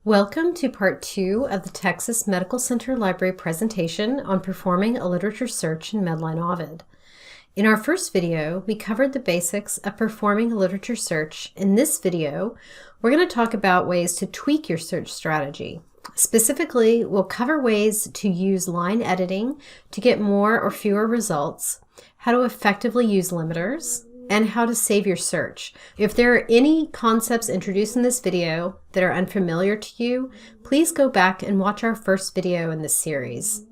Welcome to part 2 of the Texas Medical Center Library presentation on performing a literature search in Medline Ovid. In our first video, we covered the basics of performing a literature search. In this video, we're going to talk about ways to tweak your search strategy. Specifically, we'll cover ways to use line editing to get more or fewer results, how to effectively use limiters, and how to save your search. If there are any concepts introduced in this video that are unfamiliar to you, please go back and watch our first video in this series.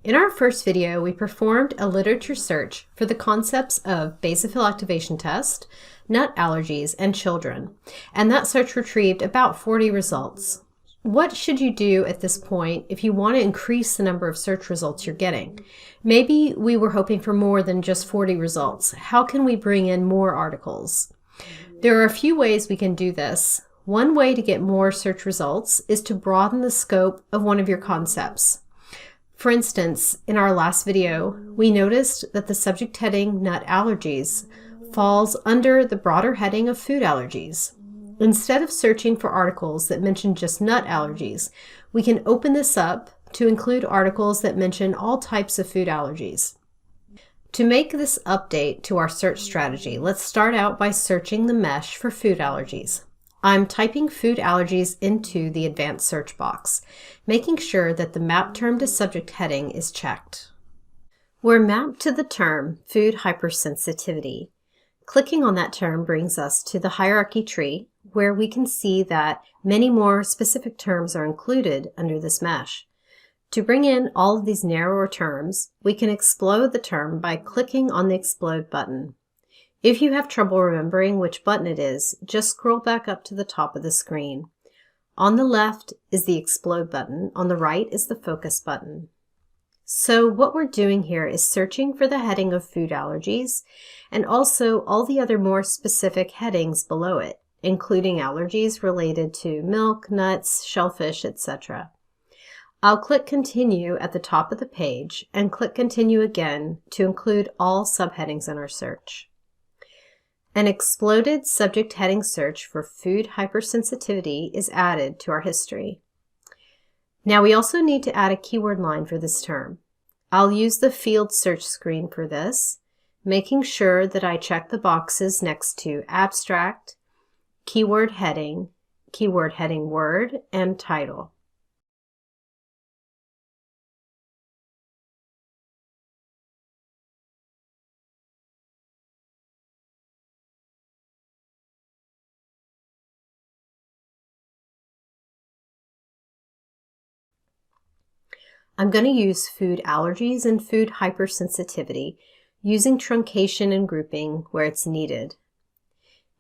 In our first video, we performed a literature search for the concepts of basophil activation test, nut allergies, and children, and that search retrieved about 40 results. What should you do at this point if you want to increase the number of search results you're getting? Maybe we were hoping for more than just 40 results. How can we bring in more articles? There are a few ways we can do this. One way to get more search results is to broaden the scope of one of your concepts. For instance, in our last video, we noticed that the subject heading nut allergies falls under the broader heading of food allergies. Instead of searching for articles that mention just nut allergies, we can open this up to include articles that mention all types of food allergies. To make this update to our search strategy, let's start out by searching the mesh for food allergies. I'm typing food allergies into the advanced search box, making sure that the map term to subject heading is checked. We're mapped to the term food hypersensitivity. Clicking on that term brings us to the hierarchy tree, where we can see that many more specific terms are included under this mesh. To bring in all of these narrower terms, we can explode the term by clicking on the explode button. If you have trouble remembering which button it is, just scroll back up to the top of the screen. On the left is the explode button, on the right is the focus button. So what we're doing here is searching for the heading of food allergies and also all the other more specific headings below it, including allergies related to milk, nuts, shellfish, etc. I'll click Continue at the top of the page and click Continue again to include all subheadings in our search. An exploded subject heading search for food hypersensitivity is added to our history. Now we also need to add a keyword line for this term. I'll use the field search screen for this, making sure that I check the boxes next to abstract, keyword heading word, and title. I'm going to use food allergies and food hypersensitivity, using truncation and grouping where it's needed.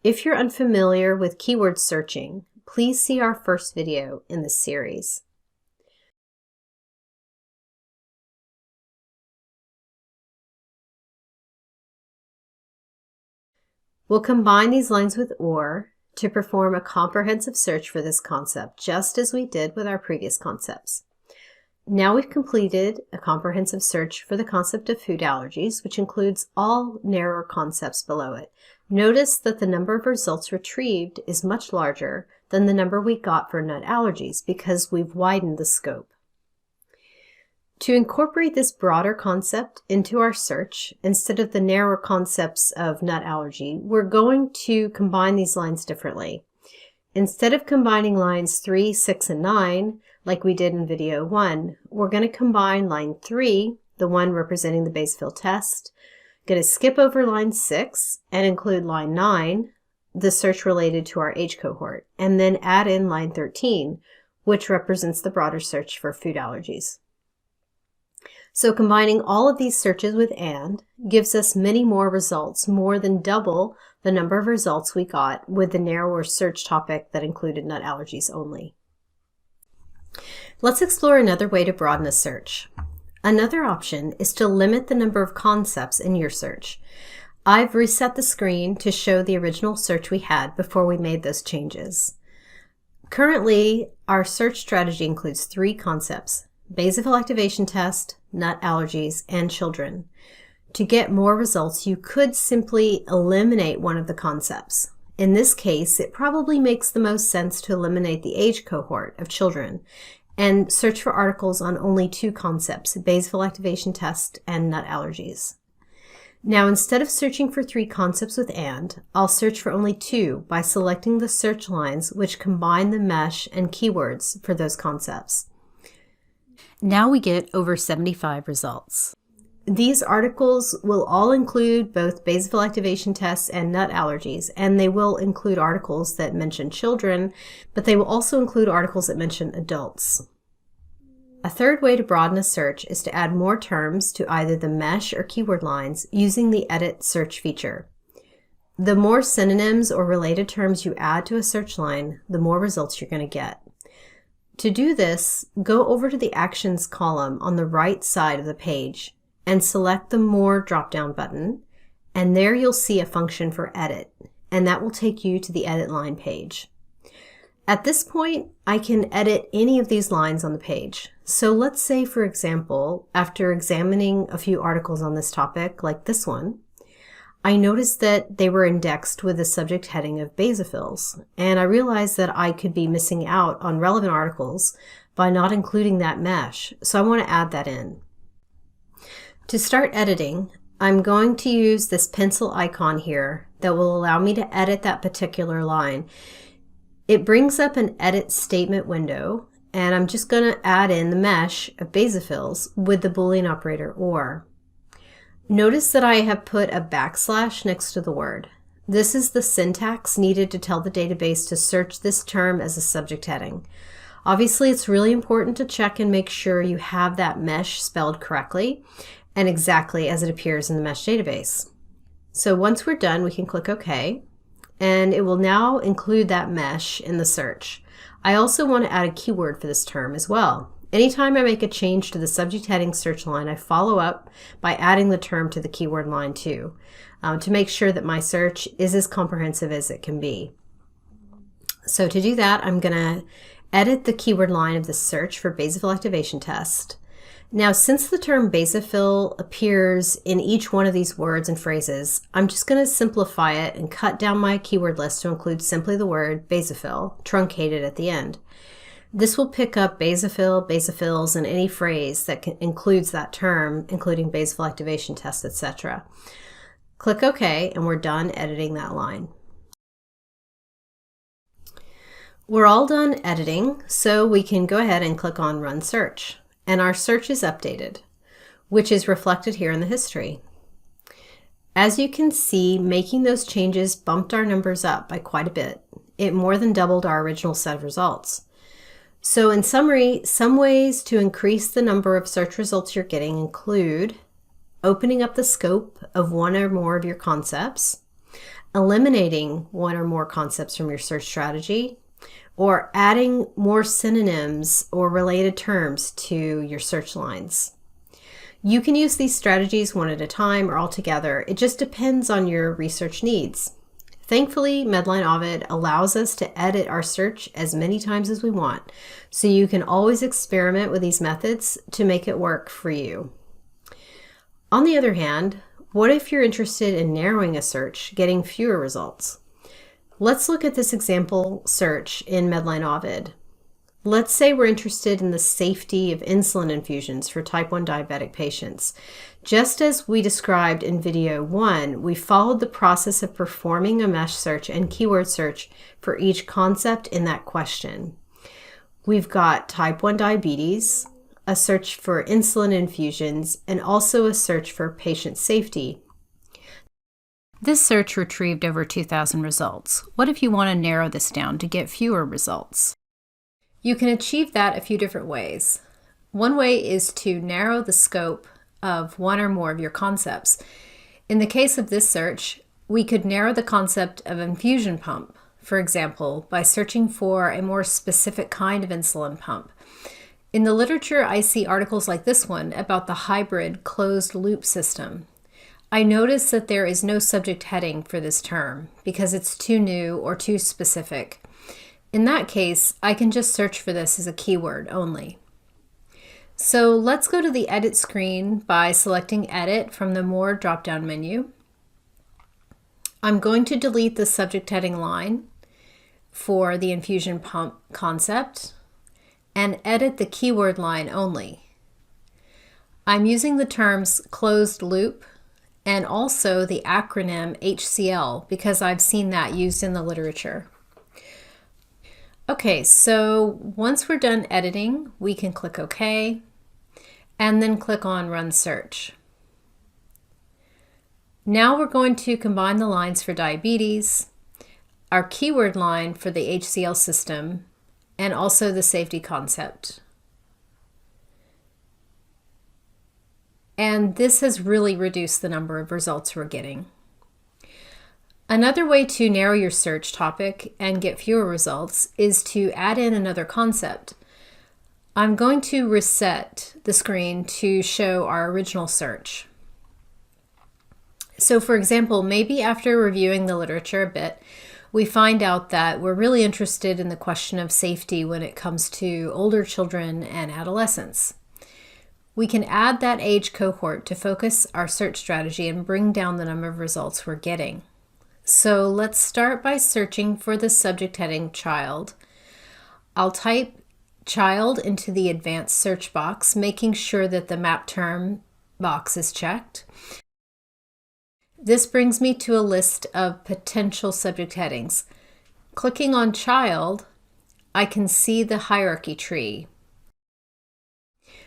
If you're unfamiliar with keyword searching, please see our first video in this series. We'll combine these lines with OR to perform a comprehensive search for this concept, just as we did with our previous concepts. Now we've completed a comprehensive search for the concept of food allergies, which includes all narrower concepts below it. Notice that the number of results retrieved is much larger than the number we got for nut allergies because we've widened the scope. To incorporate this broader concept into our search, instead of the narrower concepts of nut allergy, we're going to combine these lines differently. Instead of combining lines 3, 6, and 9, like we did in video 1, we're going to combine line 3, the one representing the basophil test, going to skip over line 6 and include line 9, the search related to our age cohort, and then add in line 13, which represents the broader search for food allergies. So combining all of these searches with AND gives us many more results, more than double the number of results we got with the narrower search topic that included nut allergies only. Let's explore another way to broaden a search. Another option is to limit the number of concepts in your search. I've reset the screen to show the original search we had before we made those changes. Currently, our search strategy includes 3 concepts: basophil activation test, nut allergies, and children. To get more results, you could simply eliminate one of the concepts. In this case, it probably makes the most sense to eliminate the age cohort of children and search for articles on only two concepts, basal activation test and nut allergies. Now, instead of searching for three concepts with and, I'll search for only two by selecting the search lines which combine the mesh and keywords for those concepts. Now we get over 75 results. These articles will all include both basal activation tests and nut allergies, and they will include articles that mention children, but they will also include articles that mention adults. A third way to broaden a search is to add more terms to either the mesh or keyword lines using the Edit Search feature. The more synonyms or related terms you add to a search line, the more results you're going to get. To do this, go over to the Actions column on the right side of the page and select the More drop-down button, and there you'll see a function for Edit, and that will take you to the Edit Line page. At this point, I can edit any of these lines on the page. So let's say, for example, after examining a few articles on this topic, like this one, I noticed that they were indexed with the subject heading of basophils, and I realized that I could be missing out on relevant articles by not including that mesh, so I want to add that in. To start editing, I'm going to use this pencil icon here that will allow me to edit that particular line. It brings up an edit statement window, and I'm just going to add in the mesh of basophils with the Boolean operator OR. Notice that I have put a backslash next to the word. This is the syntax needed to tell the database to search this term as a subject heading. Obviously, it's really important to check and make sure you have that mesh spelled correctly and exactly as it appears in the mesh database. So once we're done, we can click OK. And it will now include that mesh in the search. I also want to add a keyword for this term as well. Anytime I make a change to the subject heading search line, I follow up by adding the term to the keyword line too, to make sure that my search is as comprehensive as it can be. So to do that, I'm going to edit the keyword line of the search for basophil activation test. Now, since the term basophil appears in each one of these words and phrases, I'm just going to simplify it and cut down my keyword list to include simply the word basophil, truncated at the end. This will pick up basophil, basophils, and any phrase that includes that term, including basophil activation test, etc. Click OK, and we're done editing that line. We're all done editing, so we can go ahead and click on Run Search. And our search is updated, which is reflected here in the history. As you can see, making those changes bumped our numbers up by quite a bit. It more than doubled our original set of results. So in summary, some ways to increase the number of search results you're getting include opening up the scope of one or more of your concepts, eliminating one or more concepts from your search strategy, or adding more synonyms or related terms to your search lines. You can use these strategies one at a time or all together. It just depends on your research needs. Thankfully, Medline Ovid allows us to edit our search as many times as we want, so you can always experiment with these methods to make it work for you. On the other hand, what if you're interested in narrowing a search, getting fewer results? Let's look at this example search in Medline Ovid. Let's say we're interested in the safety of insulin infusions for type 1 diabetic patients. Just as we described in video 1, we followed the process of performing a mesh search and keyword search for each concept in that question. We've got type 1 diabetes, a search for insulin infusions, and also a search for patient safety. This search retrieved over 2,000 results. What if you want to narrow this down to get fewer results? You can achieve that a few different ways. One way is to narrow the scope of one or more of your concepts. In the case of this search, we could narrow the concept of infusion pump, for example, by searching for a more specific kind of insulin pump. In the literature, I see articles like this one about the hybrid closed loop system. I notice that there is no subject heading for this term because it's too new or too specific. In that case, I can just search for this as a keyword only. So let's go to the Edit screen by selecting Edit from the More drop-down menu. I'm going to delete the subject heading line for the infusion pump concept and edit the keyword line only. I'm using the terms closed loop and also the acronym HCL because I've seen that used in the literature. Okay, so once we're done editing, we can click OK and then click on Run Search. Now we're going to combine the lines for diabetes, our keyword line for the HCL system, and also the safety concept. And this has really reduced the number of results we're getting. Another way to narrow your search topic and get fewer results is to add in another concept. I'm going to reset the screen to show our original search. So for example, maybe after reviewing the literature a bit, we find out that we're really interested in the question of safety when it comes to older children and adolescents. We can add that age cohort to focus our search strategy and bring down the number of results we're getting. So let's start by searching for the subject heading child. I'll type child into the advanced search box, making sure that the map term box is checked. This brings me to a list of potential subject headings. Clicking on child, I can see the hierarchy tree.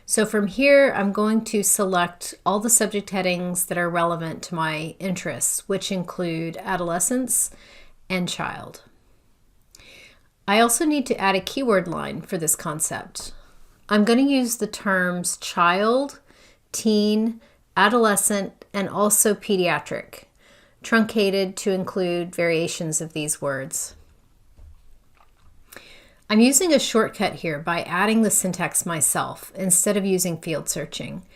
So from here, I'm going to select all the subject headings that are relevant to my interests, which include adolescence and child. I also need to add a keyword line for this concept. I'm going to use the terms child, teen, adolescent, and also pediatric, truncated to include variations of these words. I'm using a shortcut here by adding the syntax myself instead of using field searching.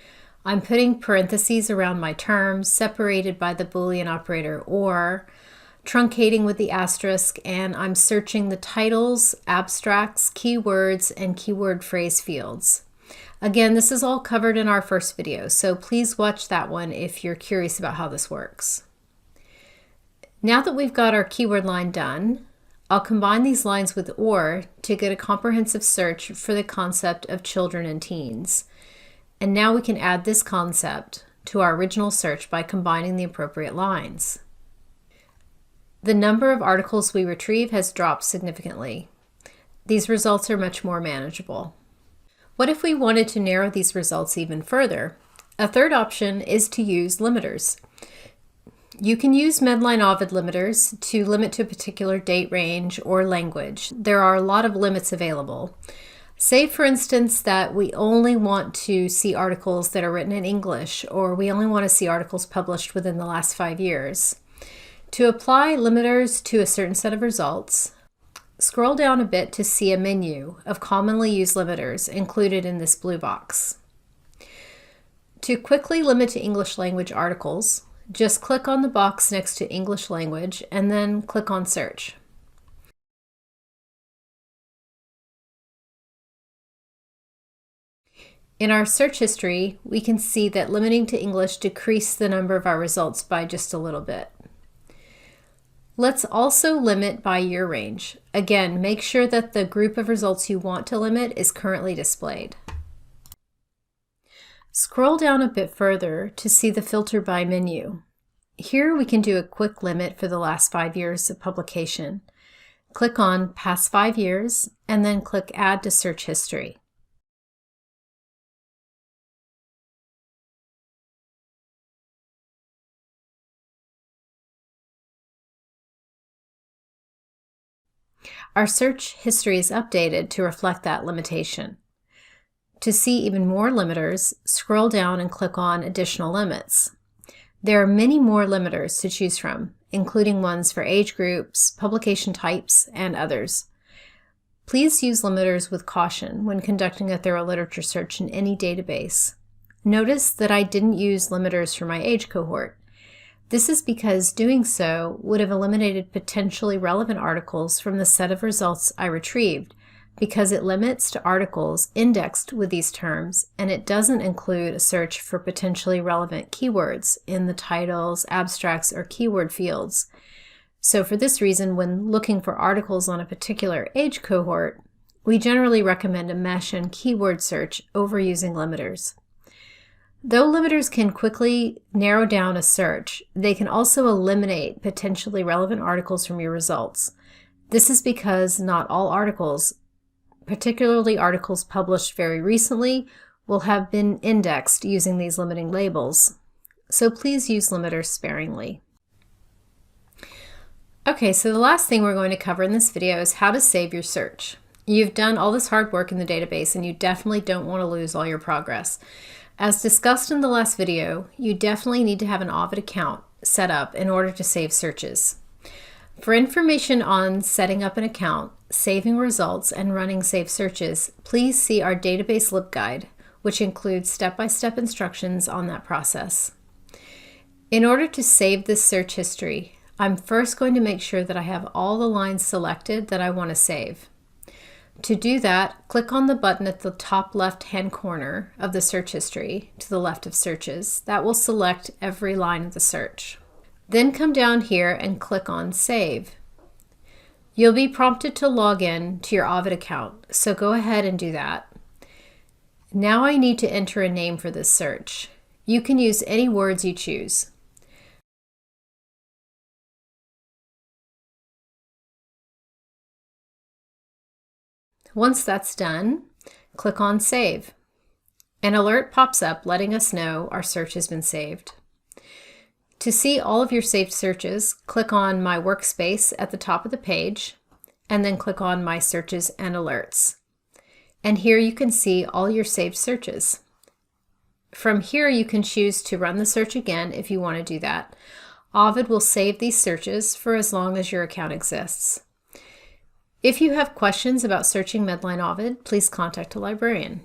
I'm putting parentheses around my terms separated by the Boolean operator or, truncating with the asterisk, and I'm searching the titles, abstracts, keywords, and keyword phrase fields. Again, this is all covered in our first video, so please watch that one if you're curious about how this works. Now that we've got our keyword line done, I'll combine these lines with OR to get a comprehensive search for the concept of children and teens. And now we can add this concept to our original search by combining the appropriate lines. The number of articles we retrieve has dropped significantly. These results are much more manageable. What if we wanted to narrow these results even further? A third option is to use limiters. You can use Medline Ovid limiters to limit to a particular date range or language. There are a lot of limits available. Say, for instance, that we only want to see articles that are written in English, or we only want to see articles published within the last 5 years. To apply limiters to a certain set of results, scroll down a bit to see a menu of commonly used limiters included in this blue box. To quickly limit to English language articles, just click on the box next to English language and then click on Search. In our search history, we can see that limiting to English decreased the number of our results by just a little bit. Let's also limit by year range. Again, make sure that the group of results you want to limit is currently displayed. Scroll down a bit further to see the Filter By menu. Here we can do a quick limit for the last 5 years of publication. Click on Past 5 years and then click Add to Search History. Our search history is updated to reflect that limitation. To see even more limiters, scroll down and click on Additional Limits. There are many more limiters to choose from, including ones for age groups, publication types, and others. Please use limiters with caution when conducting a thorough literature search in any database. Notice that I didn't use limiters for my age cohort. This is because doing so would have eliminated potentially relevant articles from the set of results I retrieved, because it limits to articles indexed with these terms, and it doesn't include a search for potentially relevant keywords in the titles, abstracts, or keyword fields. So for this reason, when looking for articles on a particular age cohort, we generally recommend a mesh and keyword search over using limiters. Though limiters can quickly narrow down a search, they can also eliminate potentially relevant articles from your results. This is because not all articles, particularly articles published very recently, will have been indexed using these limiting labels. So please use limiters sparingly. Okay, so the last thing we're going to cover in this video is how to save your search. You've done all this hard work in the database and you definitely don't want to lose all your progress. As discussed in the last video, you definitely need to have an Ovid account set up in order to save searches. For information on setting up an account, saving results, and running saved searches, please see our database LibGuide, which includes step-by-step instructions on that process. In order to save this search history, I'm first going to make sure that I have all the lines selected that I want to save. To do that, click on the button at the top left-hand corner of the search history to the left of searches. That will select every line of the search. Then come down here and click on Save. You'll be prompted to log in to your Ovid account, so go ahead and do that. Now I need to enter a name for this search. You can use any words you choose. Once that's done, click on Save. An alert pops up letting us know our search has been saved. To see all of your saved searches, click on My Workspace at the top of the page, and then click on My Searches and Alerts. And here you can see all your saved searches. From here you can choose to run the search again if you want to do that. Ovid will save these searches for as long as your account exists. If you have questions about searching Medline Ovid, please contact a librarian.